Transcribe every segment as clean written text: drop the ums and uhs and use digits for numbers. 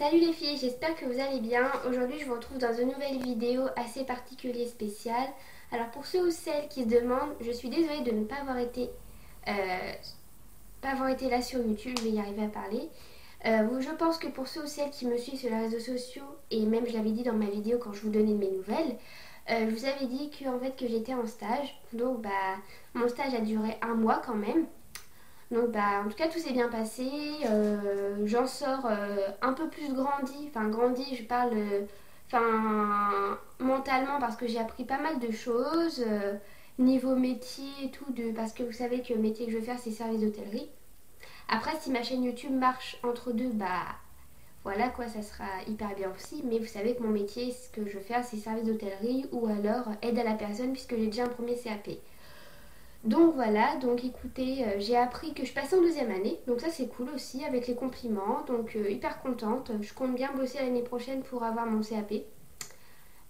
Salut les filles, j'espère que vous allez bien. Aujourd'hui je vous retrouve dans une nouvelle vidéo assez particulière spéciale. Alors pour ceux ou celles qui se demandent, je suis désolée de ne euh, pas avoir été là sur YouTube, je vais y arriver à parler. Je pense que pour ceux ou celles qui me suivent sur les réseaux sociaux, et même je l'avais dit dans ma vidéo quand je vous donnais mes nouvelles, je vous avais dit que j'étais en stage. Donc mon stage a duré un mois quand même. Donc en tout cas tout s'est bien passé, j'en sors un peu plus grandi, enfin grandi je parle mentalement parce que j'ai appris pas mal de choses, niveau métier et tout, parce que vous savez que le métier que je veux faire c'est service d'hôtellerie. Après si ma chaîne YouTube marche entre deux, voilà quoi, ça sera hyper bien aussi, mais vous savez que mon métier, ce que je veux faire c'est service d'hôtellerie ou alors aide à la personne puisque j'ai déjà un premier CAP. Donc voilà, donc écoutez, j'ai appris que je passais en deuxième année, donc ça c'est cool aussi avec les compliments, donc hyper contente. Je compte bien bosser l'année prochaine pour avoir mon CAP.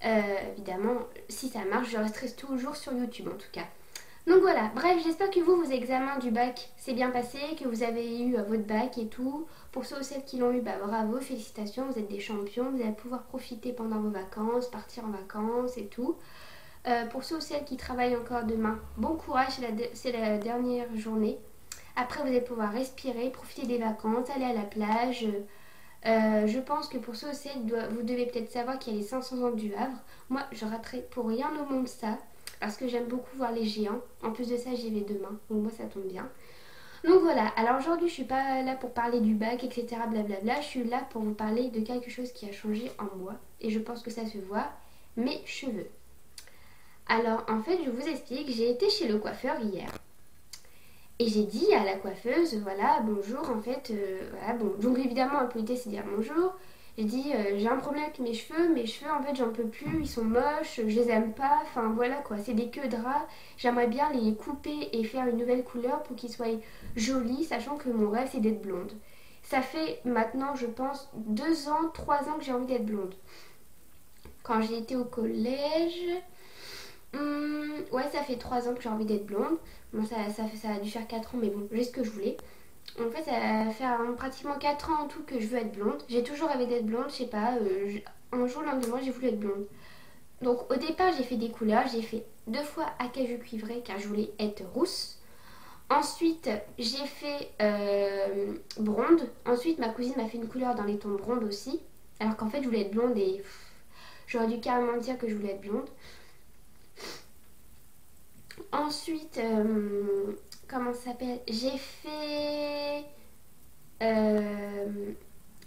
Évidemment, si ça marche, je resterai toujours sur YouTube en tout cas. Donc voilà, bref, j'espère que vos examens du bac s'est bien passé, que vous avez eu votre bac et tout. Pour ceux ou celles qui l'ont eu, bravo, félicitations, vous êtes des champions, vous allez pouvoir profiter pendant vos vacances, partir en vacances et tout. Pour ceux ou celles qui travaillent encore demain, bon courage, c'est la dernière journée. Après, vous allez pouvoir respirer, profiter des vacances, aller à la plage. Je pense que pour ceux ou celles, vous devez peut-être savoir qu'il y a les 500 ans du Havre. Moi, je raterai pour rien au monde ça, parce que j'aime beaucoup voir les géants. En plus de ça, j'y vais demain, donc moi ça tombe bien. Donc voilà, alors aujourd'hui je suis pas là pour parler du bac, etc. Blablabla. Je suis là pour vous parler de quelque chose qui a changé en moi. Et je pense que ça se voit, mes cheveux. Alors en fait je vous explique, j'ai été chez le coiffeur hier et j'ai dit à la coiffeuse, voilà, bonjour en fait, voilà, bon, donc évidemment un politesse c'est dire bonjour. J'ai dit j'ai un problème avec mes cheveux en fait j'en peux plus, ils sont moches, je les aime pas, enfin voilà quoi, c'est des queues de rat, j'aimerais bien les couper et faire une nouvelle couleur pour qu'ils soient jolis, sachant que mon rêve c'est d'être blonde. Ça fait maintenant je pense 2 ans, 3 ans que j'ai envie d'être blonde. Quand j'ai été au collège, ouais, ça fait 3 ans que j'ai envie d'être blonde. Bon, ça a dû faire 4 ans, mais bon, j'ai ce que je voulais. En fait, ça fait pratiquement 4 ans en tout que je veux être blonde. J'ai toujours rêvé d'être blonde, je sais pas. Un jour, l'un de moi, j'ai voulu être blonde. Donc, au départ, j'ai fait des couleurs. J'ai fait 2 fois acajou cuivré car je voulais être rousse. Ensuite, j'ai fait blonde. Ensuite, ma cousine m'a fait une couleur dans les tons blondes aussi. Alors qu'en fait, je voulais être blonde et j'aurais dû carrément dire que je voulais être blonde. Ensuite, comment ça s'appelle? J'ai fait... euh,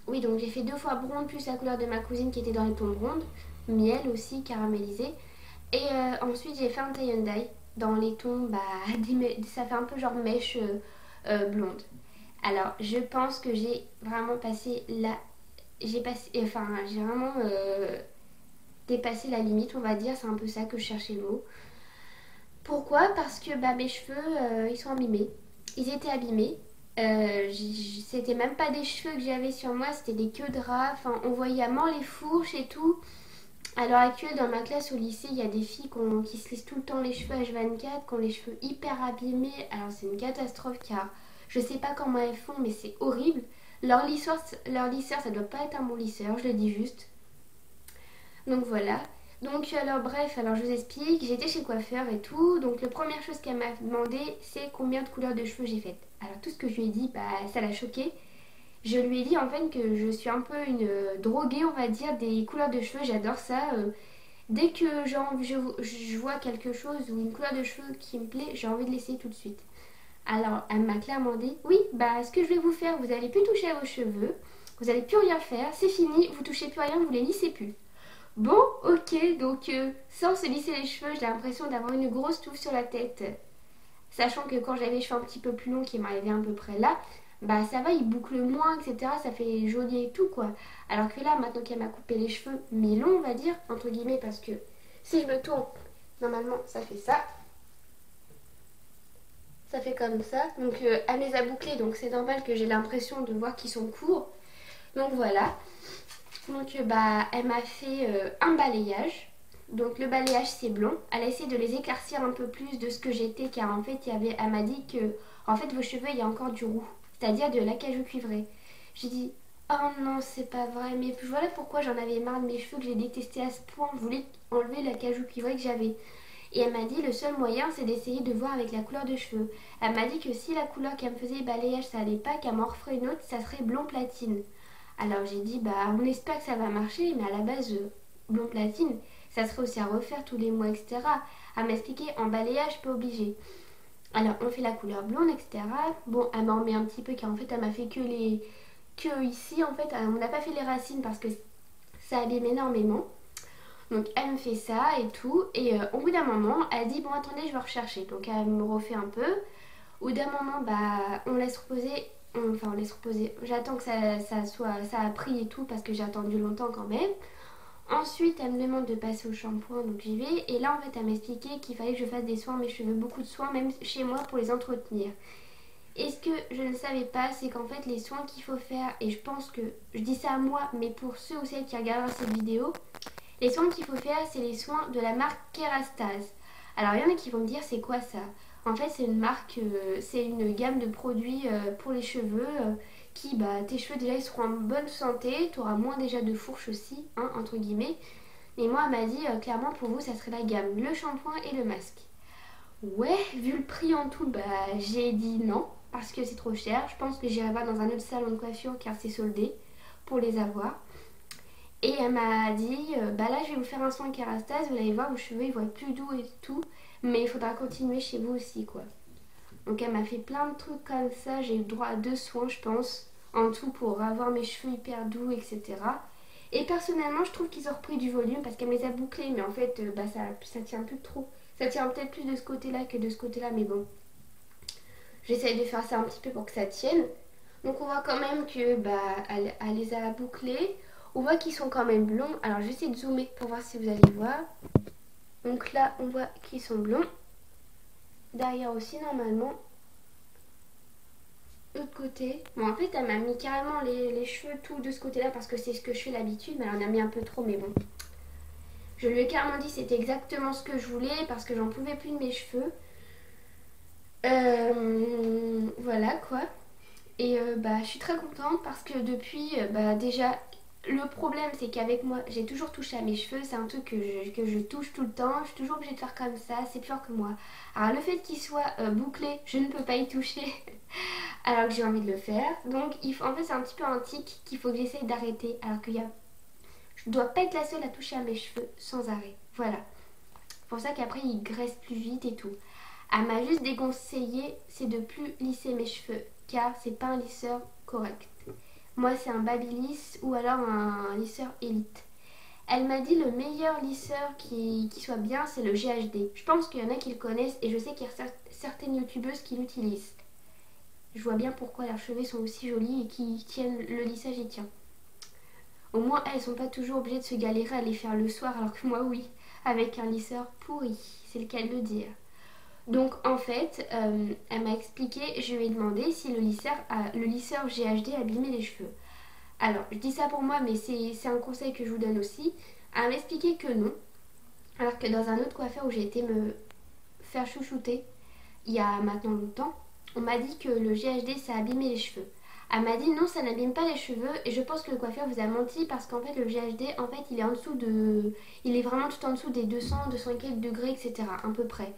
oui, donc j'ai fait 2 fois blonde plus la couleur de ma cousine qui était dans les tons blondes. Miel aussi, caramélisé. Et ensuite, j'ai fait un tie and dye dans les tons, ça fait un peu genre mèche blonde. Alors, je pense que j'ai vraiment passé la... j'ai vraiment dépassé la limite, on va dire. C'est un peu ça que je cherchais le mot. Pourquoi? Parce que mes cheveux, ils sont abîmés. Ils étaient abîmés. C'était même pas des cheveux que j'avais sur moi, c'était des queues de rat. Enfin, on voyait à mort les fourches et tout. À l'heure actuelle, dans ma classe au lycée, il y a des filles qui se lissent tout le temps les cheveux H24, qui ont les cheveux hyper abîmés. Alors, c'est une catastrophe car je sais pas comment elles font, mais c'est horrible. Leur lisseur, ça doit pas être un bon lisseur, je le dis juste. Donc voilà. Donc alors bref, alors je vous explique, j'étais chez le coiffeur et tout, donc la première chose qu'elle m'a demandé c'est combien de couleurs de cheveux j'ai faites. Alors tout ce que je lui ai dit, ça l'a choqué. Je lui ai dit en fait que je suis un peu une droguée on va dire des couleurs de cheveux, j'adore ça. Dès que je vois quelque chose ou une couleur de cheveux qui me plaît, j'ai envie de l'essayer tout de suite. Alors elle m'a clairement dit, oui ce que je vais vous faire, vous n'allez plus toucher à vos cheveux, vous n'allez plus rien faire, c'est fini, vous touchez plus à rien, vous les lissez plus. Bon, ok, donc sans se lisser les cheveux, j'ai l'impression d'avoir une grosse touffe sur la tête. Sachant que quand j'avais les cheveux un petit peu plus longs qui m'arrivaient à peu près là, ça va, ils bouclent moins, etc. Ça fait joli et tout quoi. Alors que là, maintenant qu'elle m'a coupé les cheveux mi-longs, on va dire, entre guillemets, parce que si je me tourne, normalement ça fait ça. Ça fait comme ça. Donc elle les a bouclés, donc c'est normal que j'ai l'impression de voir qu'ils sont courts. Donc voilà. Donc elle m'a fait un balayage. Donc le balayage c'est blond. Elle a essayé de les éclaircir un peu plus de ce que j'étais car en fait elle m'a dit que en fait vos cheveux il y a encore du roux. C'est-à-dire de l'acajou cuivré. J'ai dit Oh non, c'est pas vrai. Mais voilà pourquoi j'en avais marre de mes cheveux que j'ai détesté à ce point. Je voulais enlever la cajou cuivrée que j'avais. Et elle m'a dit le seul moyen c'est d'essayer de voir avec la couleur de cheveux. Elle m'a dit que si la couleur qu'elle me faisait balayage ça allait pas, qu'elle m'en referait une autre, ça serait blond platine. Alors j'ai dit bah on espère que ça va marcher, mais à la base blond platine, ça serait aussi à refaire tous les mois, etc. Elle m'a expliqué en balayage pas obligé. Alors on fait la couleur blonde, etc. Bon, elle m'en met un petit peu car en fait elle m'a fait que ici en fait on n'a pas fait les racines parce que ça abîme énormément. Donc elle me fait ça et tout. Et au bout d'un moment, elle dit bon attendez je vais rechercher. Donc elle me refait un peu. Au bout d'un moment, bah on laisse reposer. Enfin on laisse reposer. J'attends que ça a pris et tout parce que j'ai attendu longtemps quand même. Ensuite elle me demande de passer au shampoing donc j'y vais. Et là en fait elle m'expliquait qu'il fallait que je fasse des soins à mes cheveux. Beaucoup de soins même chez moi pour les entretenir. Et ce que je ne savais pas, c'est qu'en fait les soins qu'il faut faire, et je pense que je dis ça à moi, mais pour ceux ou celles qui regardent cette vidéo, les soins qu'il faut faire, c'est les soins de la marque Kerastase. Alors il y en a qui vont me dire c'est quoi ça? En fait c'est une marque, c'est une gamme de produits pour les cheveux qui, bah tes cheveux déjà ils seront en bonne santé, tu auras moins déjà de fourches aussi, hein, entre guillemets. Mais moi elle m'a dit clairement pour vous ça serait la gamme, le shampoing et le masque. Ouais, vu le prix en tout, bah j'ai dit non parce que c'est trop cher. Je pense que j'irai voir dans un autre salon de coiffure car c'est soldé pour les avoir. Et elle m'a dit, bah là je vais vous faire un soin Kérastase, vous allez voir vos cheveux ils vont être plus doux et tout, mais il faudra continuer chez vous aussi quoi. Donc elle m'a fait plein de trucs comme ça, j'ai eu droit à 2 soins je pense, en tout pour avoir mes cheveux hyper doux etc. Et personnellement je trouve qu'ils ont repris du volume parce qu'elle me les a bouclés, mais en fait bah ça tient plus trop. Ça tient peut-être plus de ce côté-là que de ce côté-là, mais bon, j'essaye de faire ça un petit peu pour que ça tienne. Donc on voit quand même que bah elle les a bouclés. On voit qu'ils sont quand même blonds. Alors je vais essayer de zoomer pour voir si vous allez voir. Donc là on voit qu'ils sont blonds. Derrière aussi normalement. L'autre côté. Bon en fait elle m'a mis carrément les cheveux tout de ce côté là parce que c'est ce que je fais d'habitude. Mais elle en a mis un peu trop mais bon. Je lui ai carrément dit c'était exactement ce que je voulais parce que j'en pouvais plus de mes cheveux. Voilà quoi. Et bah, je suis très contente parce que depuis, bah, déjà, le problème c'est qu'avec moi, j'ai toujours touché à mes cheveux. C'est un truc que je touche tout le temps. Je suis toujours obligée de faire comme ça. C'est plus fort que moi. Alors, le fait qu'il soit bouclé, je ne peux pas y toucher alors que j'ai envie de le faire. Donc, en fait, c'est un petit peu un tic qu'il faut que j'essaye d'arrêter. Alors que je dois pas être la seule à toucher à mes cheveux sans arrêt. Voilà. C'est pour ça qu'après, ils graissent plus vite et tout. Elle m'a juste déconseillé, c'est de plus lisser mes cheveux, car c'est pas un lisseur correct. Moi, c'est un Babyliss ou alors un lisseur Elite. Elle m'a dit le meilleur lisseur qui soit bien, c'est le GHD. Je pense qu'il y en a qui le connaissent et je sais qu'il y a certaines youtubeuses qui l'utilisent. Je vois bien pourquoi leurs cheveux sont aussi jolis et qui tiennent, le lissage y tient. Au moins, elles sont pas toujours obligées de se galérer à les faire le soir, alors que moi, oui, avec un lisseur pourri, c'est le cas de le dire. Donc en fait, elle m'a expliqué, je lui ai demandé si le lisseur GHD abîmait les cheveux. Alors, je dis ça pour moi, mais c'est un conseil que je vous donne aussi. Elle m'a expliqué que non. Alors que dans un autre coiffeur où j'ai été me faire chouchouter, il y a maintenant longtemps, on m'a dit que le GHD ça abîmait les cheveux. Elle m'a dit non, ça n'abîme pas les cheveux et je pense que le coiffeur vous a menti parce qu'en fait le GHD, en fait il est en dessous de... Il est vraiment tout en dessous des 200, 200 quelques degrés, etc. à peu près.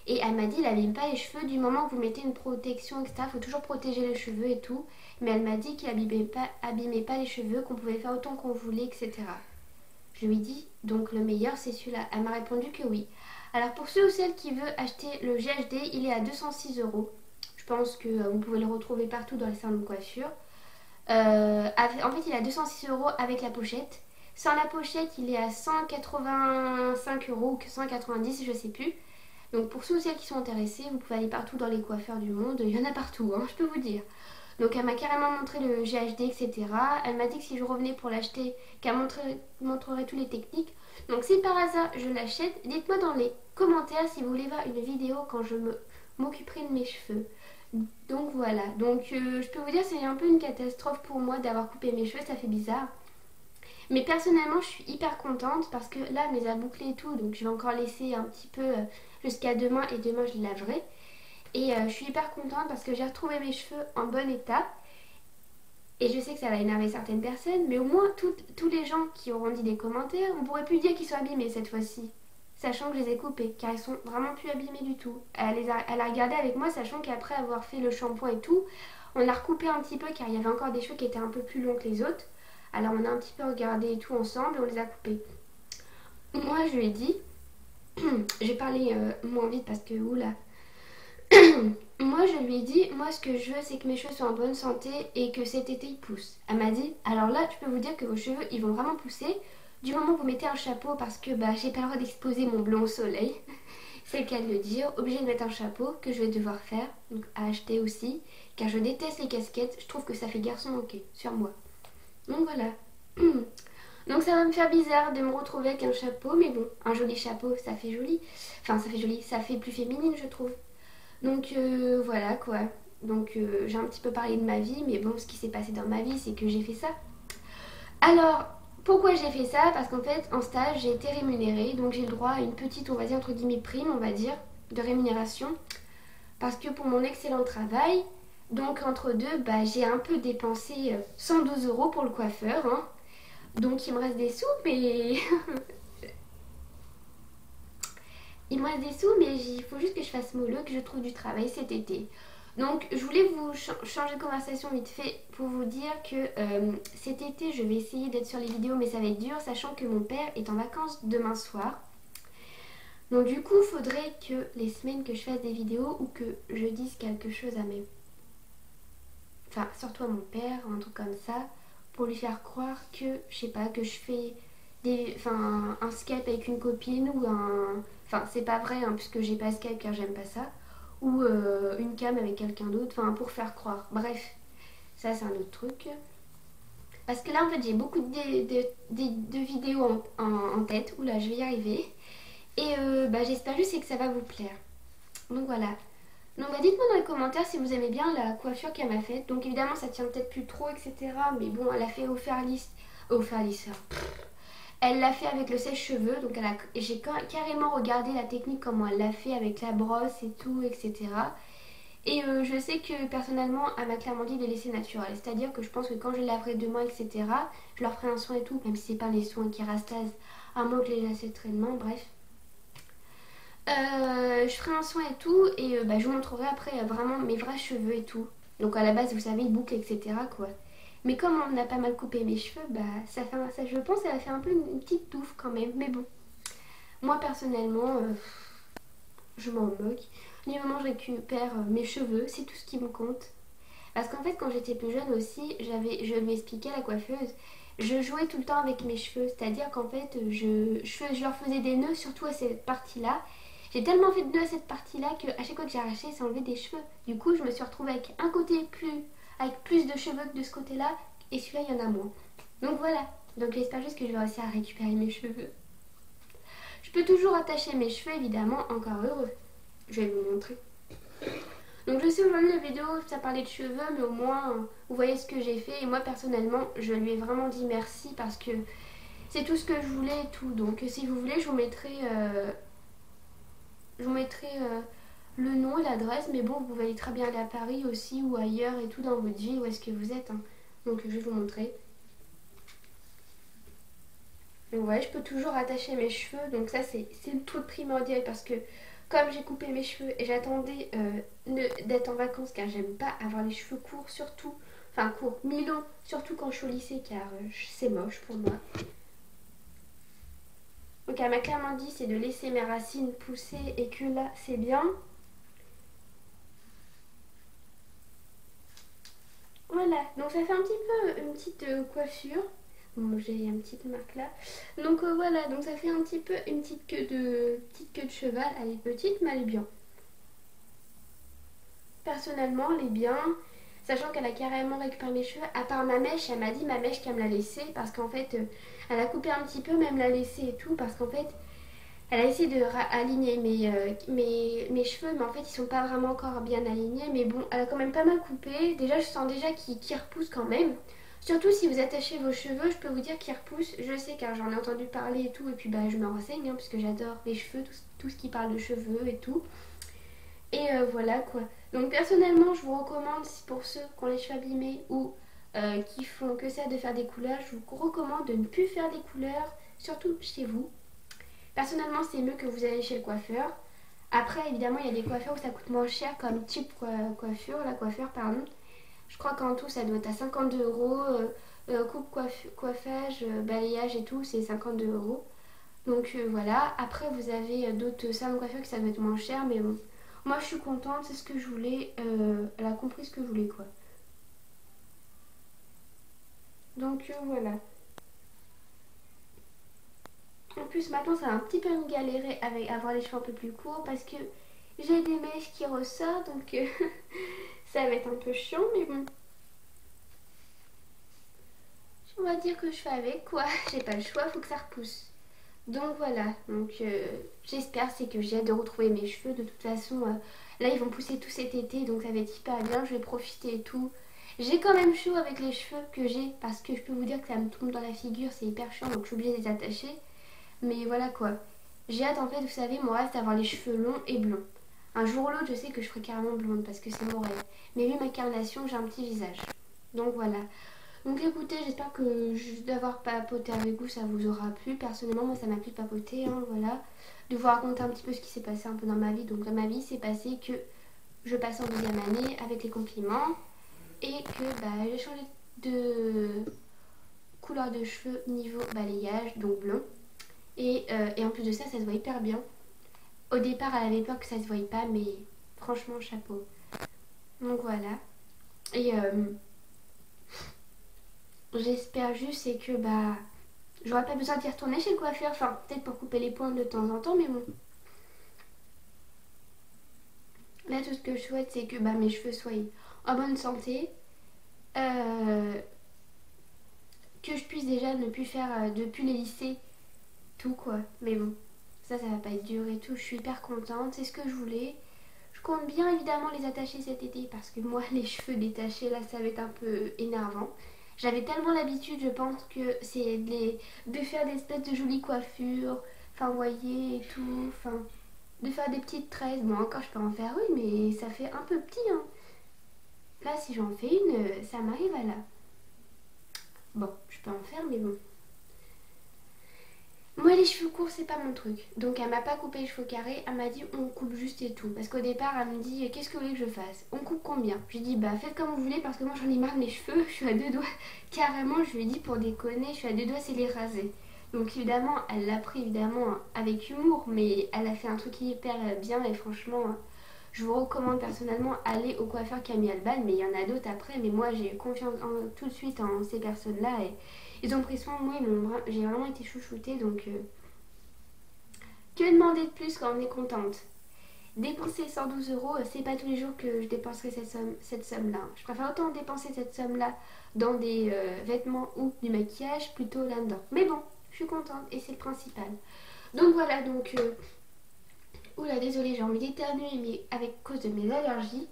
Et elle m'a dit, il n'abîme pas les cheveux du moment que vous mettez une protection, etc. Il faut toujours protéger les cheveux et tout. Mais elle m'a dit qu'il abîmait pas les cheveux, qu'on pouvait faire autant qu'on voulait, etc. Je lui ai dit, donc le meilleur c'est celui-là. Elle m'a répondu que oui. Alors pour ceux ou celles qui veulent acheter le GHD, il est à 206 euros. Je pense que vous pouvez le retrouver partout dans les salons de coiffure. En fait, il est à 206 euros avec la pochette. Sans la pochette, il est à 185 euros ou 190, je sais plus. Donc pour ceux ou celles qui sont intéressés, vous pouvez aller partout dans les coiffeurs du monde. Il y en a partout, hein, je peux vous dire. Donc elle m'a carrément montré le GHD, etc. Elle m'a dit que si je revenais pour l'acheter, qu'elle montrerait toutes les techniques. Donc si par hasard je l'achète, dites-moi dans les commentaires si vous voulez voir une vidéo quand je m'occuperai de mes cheveux. Donc voilà, donc je peux vous dire c'est un peu une catastrophe pour moi d'avoir coupé mes cheveux, ça fait bizarre. Mais personnellement je suis hyper contente parce que là elle les a bouclés et tout, donc je vais encore laisser un petit peu jusqu'à demain et demain je les laverai. Et je suis hyper contente parce que j'ai retrouvé mes cheveux en bon état. Et je sais que ça va énerver certaines personnes, mais au moins tous les gens qui auront dit des commentaires, on pourrait plus dire qu'ils sont abîmés cette fois-ci. Sachant que je les ai coupés, car ils sont vraiment plus abîmés du tout. Elle a regardé avec moi, sachant qu'après avoir fait le shampoing et tout, on a recoupé un petit peu, car il y avait encore des cheveux qui étaient un peu plus longs que les autres. Alors on a un petit peu regardé et tout ensemble et on les a coupés. Moi je lui ai dit, j'ai parlé moins vite parce que oula. Moi je lui ai dit, moi ce que je veux c'est que mes cheveux soient en bonne santé et que cet été ils poussent. Elle m'a dit, alors là je peux vous dire que vos cheveux ils vont vraiment pousser du moment que vous mettez un chapeau parce que bah j'ai pas le droit d'exposer mon blond au soleil. C'est le cas de le dire, obligée de mettre un chapeau que je vais devoir faire, donc à acheter aussi, car je déteste les casquettes, je trouve que ça fait garçon manqué sur moi. Donc voilà. Donc ça va me faire bizarre de me retrouver avec un chapeau, mais bon, un joli chapeau, ça fait joli. Enfin, ça fait joli, ça fait plus féminine, je trouve. Donc voilà quoi. Donc j'ai un petit peu parlé de ma vie, mais bon, ce qui s'est passé dans ma vie, c'est que j'ai fait ça. Alors, pourquoi j'ai fait ça? Parce qu'en fait, en stage, j'ai été rémunérée, donc j'ai le droit à une petite, on va dire, entre guillemets, prime, on va dire, de rémunération. Parce que pour mon excellent travail, donc entre deux, bah, j'ai un peu dépensé 112 euros pour le coiffeur, hein. Donc il me reste des sous, mais il me reste des sous, mais il faut juste que je fasse mollo, que je trouve du travail cet été. Donc je voulais vous changer de conversation vite fait pour vous dire que cet été je vais essayer d'être sur les vidéos, mais ça va être dur, sachant que mon père est en vacances demain soir. Donc du coup il faudrait que les semaines que je fasse des vidéos ou que je dise quelque chose à mes... Enfin surtout à mon père, un truc comme ça, pour lui faire croire que, je sais pas, que je fais un Skype avec une copine ou un... Enfin, c'est pas vrai, hein, puisque j'ai pas Skype car j'aime pas ça. Ou une cam avec quelqu'un d'autre, enfin, pour faire croire. Bref, ça c'est un autre truc. Parce que là, en fait, j'ai beaucoup de vidéos en tête. Oula, je vais y arriver. Et bah, j'espère juste que ça va vous plaire. Donc voilà. Donc bah, dites-moi dans les commentaires si vous aimez bien la coiffure qu'elle m'a faite. Donc évidemment, ça tient peut-être plus trop, etc. Mais bon, elle a fait au Fairless. Au Fairless, elle l'a fait avec le sèche-cheveux, donc j'ai carrément regardé la technique, comment elle l'a fait avec la brosse et tout, etc. Et je sais que personnellement, elle m'a clairement dit de laisser naturel. C'est-à-dire que je pense que quand je laverai demain, etc., je leur ferai un soin et tout, même si c'est pas les soins qui rastasent, à moins que je les laisse traînement, bref. Je ferai un soin et tout, et bah, je vous montrerai après vraiment mes vrais cheveux et tout. Donc à la base, vous savez, boucle, etc. quoi. Mais comme on a pas mal coupé mes cheveux, bah ça fait ça, je pense que ça a fait un peu une petite touffe quand même. Mais bon, moi personnellement, je m'en moque. Du moment où je récupère mes cheveux, c'est tout ce qui me compte. Parce qu'en fait, quand j'étais plus jeune aussi, je lui expliquais à la coiffeuse, je jouais tout le temps avec mes cheveux. C'est-à-dire qu'en fait, je leur faisais des nœuds, surtout à cette partie-là. J'ai tellement fait de nœuds à cette partie-là qu'à chaque fois que j'arrachais, ça enlevait des cheveux. Du coup, je me suis retrouvée avec un côté avec plus de cheveux que de ce côté-là, et celui-là, il y en a moins. Donc voilà. Donc j'espère juste que je vais réussir à récupérer mes cheveux. Je peux toujours attacher mes cheveux, évidemment, encore heureux. Je vais vous montrer. Donc je sais aujourd'hui la vidéo ça parlait de cheveux, mais au moins vous voyez ce que j'ai fait. Et moi personnellement je lui ai vraiment dit merci parce que c'est tout ce que je voulais et tout. Donc si vous voulez je vous mettrai, le nom et l'adresse. Mais bon, vous pouvez aller très bien aller à Paris aussi ou ailleurs et tout dans votre ville où est-ce que vous êtes, hein. Donc je vais vous montrer. Donc ouais, je peux toujours attacher mes cheveux. Donc ça c'est le truc primordial parce que comme j'ai coupé mes cheveux et j'attendais d'être en vacances car j'aime pas avoir les cheveux courts, surtout, enfin courts, mi-longs, surtout quand je suis au lycée car c'est moche pour moi. Donc elle m'a clairement dit c'est de laisser mes racines pousser et que là c'est bien. Voilà, donc ça fait un petit peu une petite coiffure. Bon, j'ai une petite marque là. Donc voilà, donc ça fait un petit peu une petite queue de cheval. Elle est petite mais elle est bien. Personnellement, elle est bien. Sachant qu'elle a carrément récupéré mes cheveux. À part ma mèche, elle m'a dit ma mèche qu'elle me l'a laissée. Parce qu'en fait, elle a coupé un petit peu, mais elle me l'a laissée et tout. Parce qu'en fait, elle a essayé de aligner mes cheveux. Mais en fait, ils sont pas vraiment encore bien alignés. Mais bon, elle a quand même pas mal coupé. Déjà, je sens déjà qu'ils repoussent quand même. Surtout si vous attachez vos cheveux, je peux vous dire qu'ils repoussent. Je sais car j'en ai entendu parler et tout. Et puis bah, je me renseigne hein, parce que j'adore les cheveux, tout ce qui parle de cheveux et tout. Et voilà quoi. Donc personnellement je vous recommande pour ceux qui ont les cheveux abîmés ou qui font que ça de faire des couleurs, je vous recommande de ne plus faire des couleurs, surtout chez vous. Personnellement, c'est mieux que vous allez chez le coiffeur. Après, évidemment, il y a des coiffeurs où ça coûte moins cher, comme type coiffure, la coiffeur, pardon. Je crois qu'en tout, ça doit être à 52 euros. Coupe, coiffage, balayage et tout, c'est 52 euros. Donc voilà. Après, vous avez d'autres salons de coiffure qui ça doit être moins cher, mais bon. Moi, je suis contente, c'est ce que je voulais. Elle a compris ce que je voulais, quoi. Donc voilà. En plus, maintenant, ça va un petit peu me galérer avec avoir les cheveux un peu plus courts parce que j'ai des mèches qui ressortent, donc ça va être un peu chiant, mais bon. On va dire que je fais avec quoi. J'ai pas le choix, faut que ça repousse. Donc voilà, donc j'espère, c'est que j'ai hâte de retrouver mes cheveux. De toute façon, là ils vont pousser tout cet été, donc ça va être hyper bien, je vais profiter et tout. J'ai quand même chaud avec les cheveux que j'ai, parce que je peux vous dire que ça me tombe dans la figure, c'est hyper chiant, donc je suis obligée de les attacher. Mais voilà quoi, j'ai hâte en fait, vous savez, mon rêve c'est d'avoir les cheveux longs et blonds. Un jour ou l'autre, je sais que je ferai carrément blonde, parce que c'est mon rêve. Mais vu ma carnation, j'ai un petit visage. Donc voilà. Donc écoutez, j'espère que juste d'avoir papoté avec vous, ça vous aura plu. Personnellement, moi, ça m'a plu de papoter, hein, voilà. De vous raconter un petit peu ce qui s'est passé un peu dans ma vie. Donc dans ma vie, c'est passé que je passe en deuxième année avec les compliments. Et que j'ai changé de couleur de cheveux niveau balayage, donc blond. Et en plus de ça, ça se voit hyper bien. Au départ, elle avait peur que ça se voie pas, mais franchement, chapeau. Donc voilà. Et j'espère juste c'est que j'aurais pas besoin d'y retourner chez le coiffeur, enfin peut-être pour couper les pointes de temps en temps, mais bon. Là tout ce que je souhaite c'est que mes cheveux soient en bonne santé, euh, que je puisse déjà ne plus faire, de plus les lisser, tout quoi. Mais bon, ça va pas être dur et tout, je suis hyper contente, c'est ce que je voulais. Je compte bien évidemment les attacher cet été parce que moi les cheveux détachés là ça va être un peu énervant. J'avais tellement l'habitude, je pense, que c'est de faire des espèces de jolies coiffures, enfin, vous voyez, et tout, enfin, de faire des petites tresses. Bon, encore, je peux en faire une, mais ça fait un peu petit, hein. Là, si j'en fais une, ça m'arrive à là. Bon, je peux en faire, mais bon. Moi, les cheveux courts, c'est pas mon truc. Donc, elle m'a pas coupé les cheveux carrés, elle m'a dit on coupe juste et tout. Parce qu'au départ, elle me dit qu'est-ce que vous voulez que je fasse? On coupe combien? Je lui ai dit faites comme vous voulez parce que moi j'en ai marre de mes cheveux, je suis à deux doigts. Carrément, je lui ai dit pour déconner, je suis à deux doigts, c'est les raser. Donc, évidemment, elle l'a pris évidemment avec humour, mais elle a fait un truc hyper bien et franchement, je vous recommande personnellement aller au coiffeur Camille Alban, mais il y en a d'autres après. Mais moi, j'ai confiance tout de suite en ces personnes-là et ils ont pris soin de moi, j'ai vraiment été chouchoutée, donc que demander de plus quand on est contente? Dépenser 112 euros, c'est pas tous les jours que je dépenserai cette somme-là. Je préfère autant dépenser cette somme-là dans des vêtements ou du maquillage plutôt là-dedans. Mais bon, je suis contente et c'est le principal. Donc voilà, donc... oula, désolée, j'ai envie d'éternuer mais avec cause de mes allergies,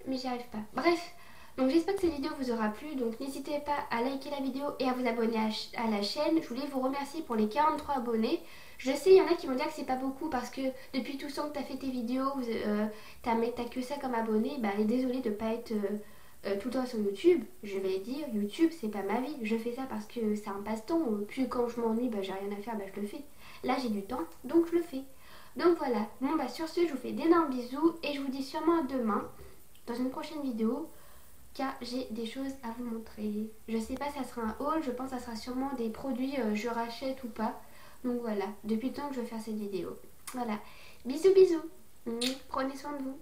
mais j'y arrive pas. Bref, donc j'espère que cette vidéo vous aura plu, donc n'hésitez pas à liker la vidéo et à vous abonner à la chaîne. Je voulais vous remercier pour les 43 abonnés. Je sais, il y en a qui vont dire que c'est pas beaucoup parce que depuis tout ce temps que tu as fait tes vidéos, t'as que ça comme abonné. Désolée de pas être tout le temps sur YouTube. Je vais dire, YouTube c'est pas ma vie. Je fais ça parce que c'est un passe-temps. Puis quand je m'ennuie, j'ai rien à faire, je le fais. Là j'ai du temps, donc je le fais. Donc voilà, bon sur ce je vous fais d'énormes bisous et je vous dis sûrement à demain dans une prochaine vidéo car j'ai des choses à vous montrer. Je sais pas si ça sera un haul, je pense que ça sera sûrement des produits je rachète ou pas. Donc voilà, depuis le temps que je veux faire cette vidéo. Voilà, bisous bisous, prenez soin de vous.